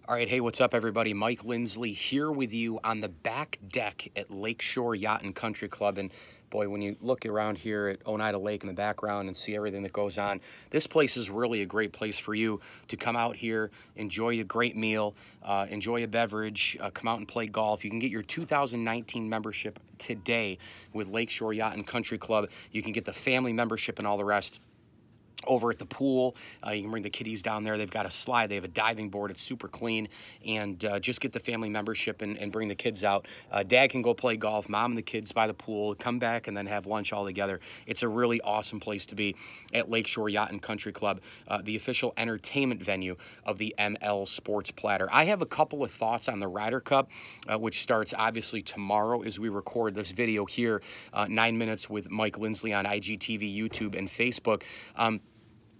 All right, hey, what's up, everybody? Mike Lindsley here with you on the back deck at Lakeshore Yacht and Country Club. And boy, when you look around here at Oneida Lake in the background and see everything that goes on, this place is really a great place for you to come out here, enjoy a great meal, enjoy a beverage, come out and play golf. You can get your 2019 membership today with Lakeshore Yacht and Country Club. You can get the family membership and all the rest over at the pool. You can bring the kiddies down there. They've got a slide. They have a diving board. It's super clean. And just get the family membership and bring the kids out. Dad can go play golf. Mom and the kids by the pool. Come back and then have lunch all together. It's a really awesome place to be at Lakeshore Yacht and Country Club, the official entertainment venue of the ML Sports Platter. I have a couple of thoughts on the Ryder Cup, which starts obviously tomorrow as we record this video here, 9 minutes with Mike Lindsley on IGTV, YouTube, and Facebook.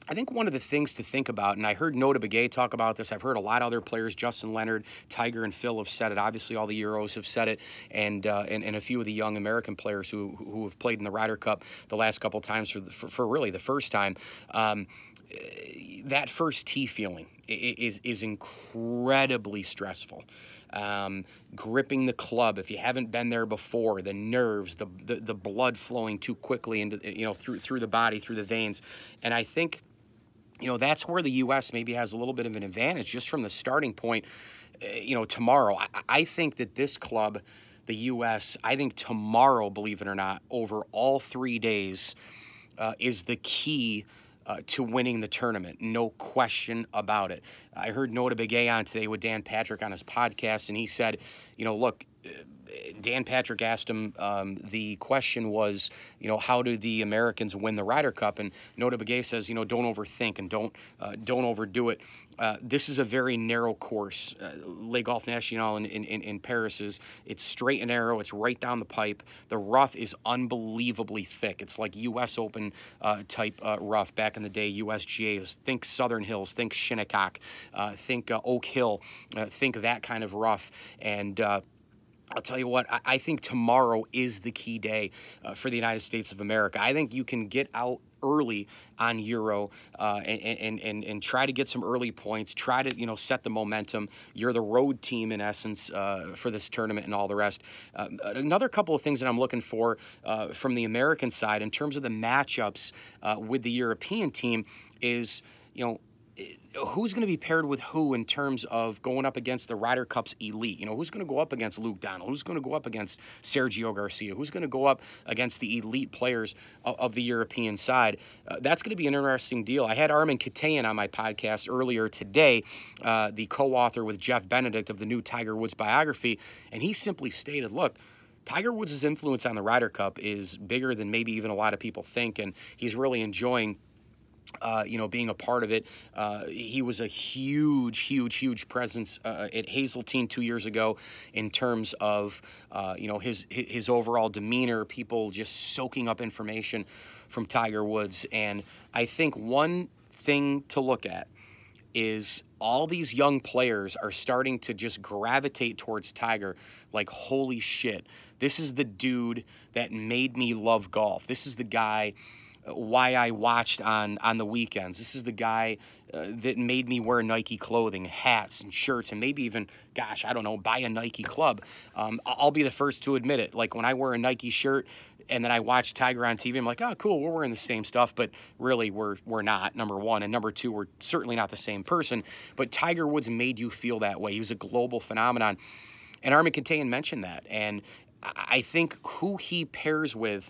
I think one of the things to think about, and I heard Nota Begay talk about this, I've heard a lot of other players, Justin Leonard, Tiger, and Phil have said it. Obviously, all the Euros have said it, and a few of the young American players who have played in the Ryder Cup the last couple times for really the first time. That first tee feeling is incredibly stressful. Gripping the club, if you haven't been there before, the nerves, the blood flowing too quickly into through the body, through the veins, and I think that's where the U.S. maybe has a little bit of an advantage just from the starting point. Tomorrow, I think that this club, the U.S., I think tomorrow, believe it or not, over all 3 days, is the key to winning the tournament. No question about it. I heard Nota Begay on today with Dan Patrick on his podcast, and he said, look, Dan Patrick asked him, the question was, how do the Americans win the Ryder Cup? And Nota Begay says, don't overthink and don't overdo it. This is a very narrow course. Les Golf National in Paris it's straight and narrow. It's right down the pipe. The rough is unbelievably thick. It's like U.S. Open type rough back in the day, USGA. Think Southern Hills, think Shinnecock, think Oak Hill, think that kind of rough. And I'll tell you what, I think tomorrow is the key day for the United States of America. I think you can get out early on Euro and try to get some early points, try to, set the momentum. You're the road team, in essence, for this tournament and all the rest. Another couple of things that I'm looking for from the American side in terms of the matchups with the European team is, who's going to be paired with who in terms of going up against the Ryder Cup's elite? Who's going to go up against Luke Donald? Who's going to go up against Sergio Garcia? Who's going to go up against the elite players of the European side? That's going to be an interesting deal. I had Armin Katayan on my podcast earlier today, the co-author with Jeff Benedict of the new Tiger Woods biography, and he simply stated, look, Tiger Woods' influence on the Ryder Cup is bigger than maybe even a lot of people think, and he's really enjoying being a part of it. He was a huge presence at Hazeltine 2 years ago in terms of, his overall demeanor, people just soaking up information from Tiger Woods. And I think one thing to look at is all these young players are starting to just gravitate towards Tiger like, holy shit, this is the dude that made me love golf. This is the guy why I watched on the weekends. This is the guy that made me wear Nike clothing, hats and shirts, and maybe even, gosh, I don't know, buy a Nike club. I'll be the first to admit it. Like when I wear a Nike shirt and then I watch Tiger on TV, I'm like, oh, cool, we're wearing the same stuff, but really we're not, number one. And number two, we're certainly not the same person. But Tiger Woods made you feel that way. He was a global phenomenon. And Armin Katayan mentioned that. And I think who he pairs with,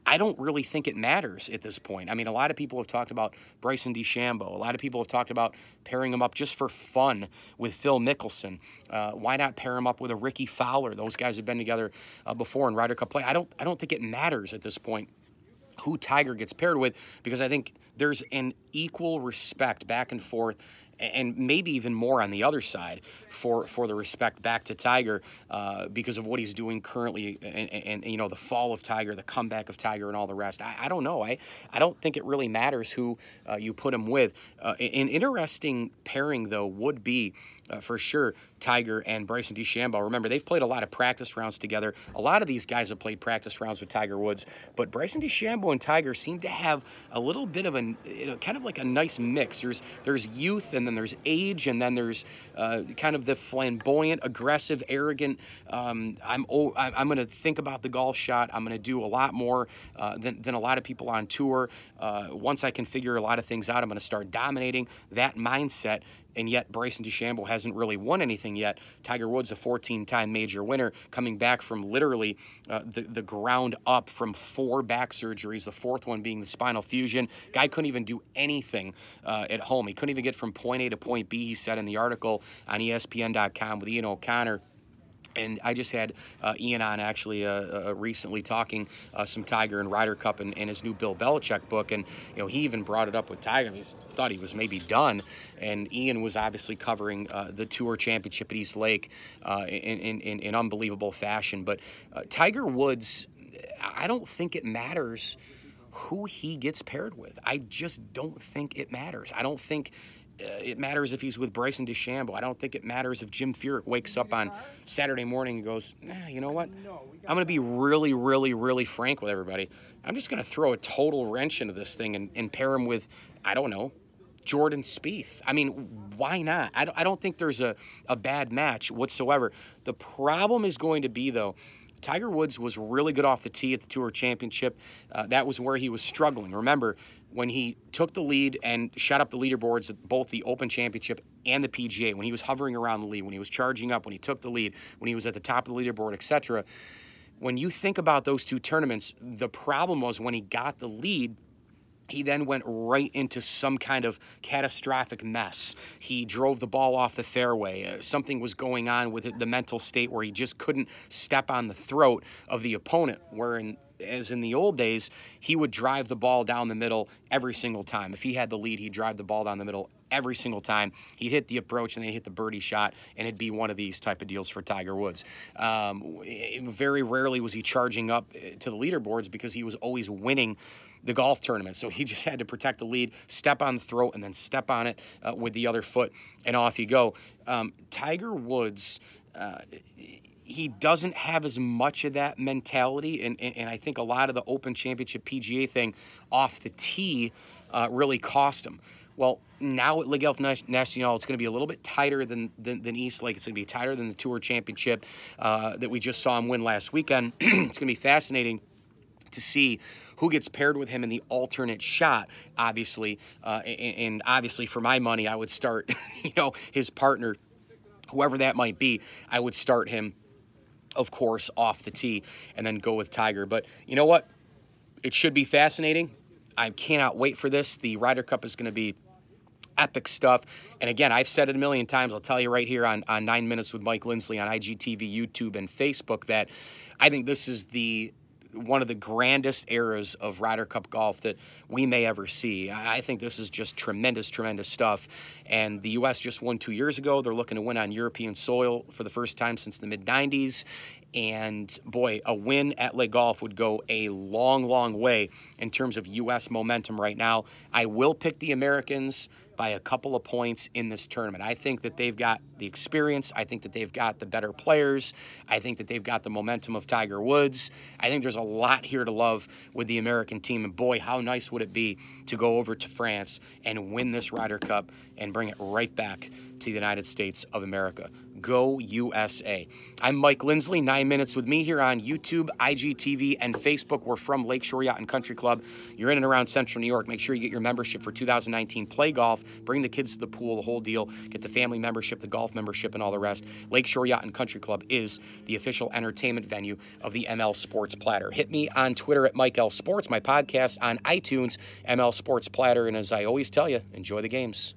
I don't really think it matters at this point. I mean, a lot of people have talked about Bryson DeChambeau. A lot of people have talked about pairing him up just for fun with Phil Mickelson. Why not pair him up with a Ricky Fowler? Those guys have been together before in Ryder Cup play. I don't think it matters at this point who Tiger gets paired with, because I think there's an equal respect back and forth, and maybe even more on the other side for the respect back to Tiger because of what he's doing currently and the fall of Tiger, the comeback of Tiger, and all the rest. I don't know. I don't think it really matters who you put him with. An interesting pairing, though, would be for sure Tiger and Bryson DeChambeau. Remember, they've played a lot of practice rounds together. A lot of these guys have played practice rounds with Tiger Woods, but Bryson DeChambeau and Tiger seem to have a little bit of a kind of like a nice mix. There's youth, and then then there's age, and then there's kind of the flamboyant, aggressive, arrogant. I'm going to think about the golf shot. I'm going to do a lot more than a lot of people on tour. Once I can figure a lot of things out, I'm going to start dominating that mindset. And yet Bryson DeChambeau hasn't really won anything yet. Tiger Woods, a 14-time major winner, coming back from literally the ground up from 4 back surgeries, the 4th one being the spinal fusion. Guy couldn't even do anything at home. He couldn't even get from point A to point B, he said in the article on ESPN.com with Ian O'Connor. And I just had Ian on actually recently talking some Tiger and Ryder Cup and his new Bill Belichick book. And, he even brought it up with Tiger. He thought he was maybe done. And Ian was obviously covering the Tour Championship at East Lake in unbelievable fashion. But Tiger Woods, I don't think it matters who he gets paired with. I just don't think it matters. I don't think it matters if he's with Bryson DeChambeau. I don't think it matters if Jim Furyk wakes up on Saturday morning and goes, you know what? I'm going to be really, really, really frank with everybody. I'm just going to throw a total wrench into this thing and pair him with, I don't know, Jordan Spieth. I mean, why not? I don't think there's a bad match whatsoever. The problem is going to be, though, Tiger Woods was really good off the tee at the Tour Championship. That was where he was struggling. Remember, when he took the lead and shot up the leaderboards at both the Open Championship and the PGA, when he was hovering around the lead, when he was charging up, when he took the lead, when he was at the top of the leaderboard, etc. When you think about those 2 tournaments, the problem was when he got the lead, he then went right into some kind of catastrophic mess. He drove the ball off the fairway. Something was going on with the mental state where he just couldn't step on the throat of the opponent, as in the old days, he would drive the ball down the middle every single time. If he had the lead, he'd drive the ball down the middle every single time. He'd hit the approach and then he'd hit the birdie shot, and it'd be one of these type of deals for Tiger Woods. Very rarely was he charging up to the leaderboards because he was always winning the golf tournament. So he just had to protect the lead, step on the throat, and then step on it with the other foot, and off you go. Tiger Woods, he doesn't have as much of that mentality, and I think a lot of the Open Championship PGA thing off the tee really cost him. Well, now at Le Golf National, it's going to be a little bit tighter than East Lake. It's going to be tighter than the Tour Championship that we just saw him win last weekend. It's going to be fascinating to see who gets paired with him in the alternate shot, obviously. And obviously, for my money, I would start, his partner, whoever that might be, I would start him, of course, off the tee and then go with Tiger. But you know what? It should be fascinating. I cannot wait for this. The Ryder Cup is going to be epic stuff. And again, I've said it a million times. I'll tell you right here on 9 Minutes with Mike Lindsley on IGTV, YouTube, and Facebook that I think this is one of the grandest eras of Ryder Cup golf that we may ever see. I think this is just tremendous, tremendous stuff. And the U.S. just won 2 years ago. They're looking to win on European soil for the first time since the mid-'90s. And, boy, a win at Le Golf would go a long, long way in terms of U.S. momentum right now. I will pick the Americans by a couple of points in this tournament. I think that they've got the experience. I think that they've got the better players. I think that they've got the momentum of Tiger Woods. I think there's a lot here to love with the American team. And, boy, how nice would it be to go over to France and win this Ryder Cup and bring it right back to the United States of America. Go USA. I'm Mike Lindsley, 9 Minutes with me here on YouTube, IGTV, and Facebook. We're from Lakeshore Yacht and Country Club. You're in and around Central New York. Make sure you get your membership for 2019. Play golf, bring the kids to the pool, the whole deal. Get the family membership, the golf membership, and all the rest. Lakeshore Yacht and Country Club is the official entertainment venue of the ML Sports Platter. Hit me on Twitter at Mike L Sports, my podcast on iTunes, ML Sports Platter. And as I always tell you, enjoy the games.